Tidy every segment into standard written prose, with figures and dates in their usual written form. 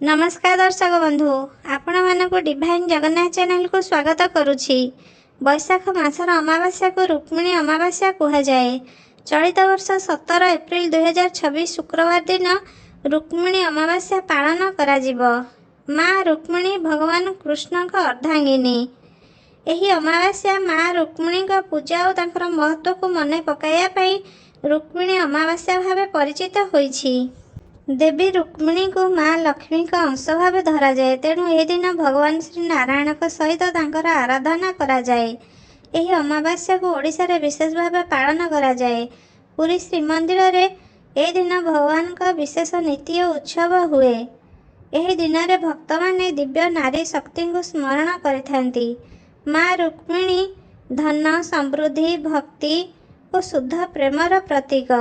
नमस्कार दर्शक बंधु, आपण मानक डिवाइन जगन्नाथ चैनल को स्वागत करुछि। बैशाख मासर अमावास्या को रुक्मिणी अमावास्या कहा जाए। चलित वर्ष 17 एप्रिल 2026 शुक्रवार दिन रुक्मिणी अमावास्या पालन करा जिवो। माँ रुक्मिणी भगवान कृष्ण का अर्धांगिनी। एही अमावास्या माँ रुक्मिणी का पूजा और तांकर महत्व को मने पकाया पई रुक्मिणी अमावास्या भावे परिचित होईछि। देवी रुक्मिणी को माँ लक्ष्मी का अंश भाव धरा जाए, तेणु यह दिन भगवान श्री नारायण सहित तांकर आराधना करा जाए। यही अमावास्या को ओडिशा रे विशेष भाव पालन करा जाए। पुरी श्रीमंदिर रे ए दिन भगवान का विशेष नीति और उत्सव हुए। यही दिन रे भक्त माने दिव्य नारी शक्ति को स्मरण करिथांती। माँ रुक्मिणी धन समृद्धि भक्ति और शुद्ध प्रेमर प्रतीक।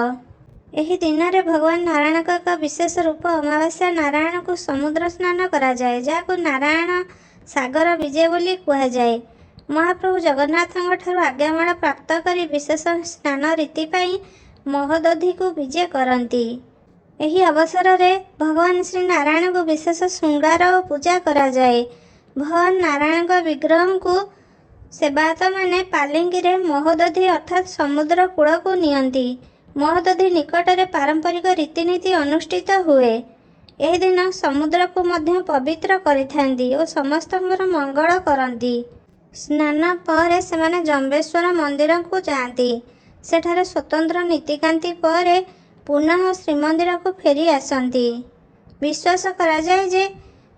एही दिन रे भगवान नारायण का विशेष रूप अमावास्या नारायण को समुद्र स्नान करा जाए, जाको नारायण सागर विजय बोली कहा जाए। महाप्रभु जगन्नाथଙ୍କ ठाରୁ आज्ञामाଳ प्राप्त करी विशेष स्नान रीति पाई महोदधि को विजय करती। एही अवसर रे भगवान श्री नारायण को विशेष श्रृंगार और पूजा करा जाए। भगवान नारायण का विग्रह को सेवायत माने पालिंगी रे महोदधि अर्थात समुद्र कूल को नियंती। महोदधि निकट में पारंपरिक रीतिनीति अनुष्ठित हुए। यह दिन समुद्र को मध्य पवित्र करिथांती और समस्तଙ୍କର मंगल करती। स्नान पर सेमाने जम्बेश्वर मंदिर को जाती। सेठारे स्वतंत्र नीतिकांति पर पुनः श्रीमंदिर को फेरी आसती। विश्वास करा जाए जे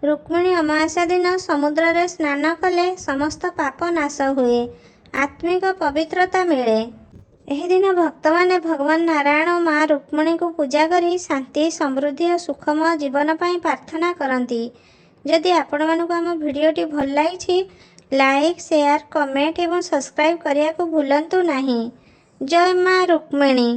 रुक्मिणी अमावास्या दिन समुद्र रे स्नान कले समस्त पाप नाश हुए, आत्मिक पवित्रता मिले। यह दिन भक्त माने भगवान नारायण और माँ रुक्मिणी को पूजा करी शांति समृद्धि और सुखमय जीवन पाई प्रार्थना करती। जदि आपण मानक आम भिडियोटी भल लगी लाइक शेयर कमेंट और सब्सक्राइब करने को भूलंतु नहीं। जय माँ रुक्मिणी।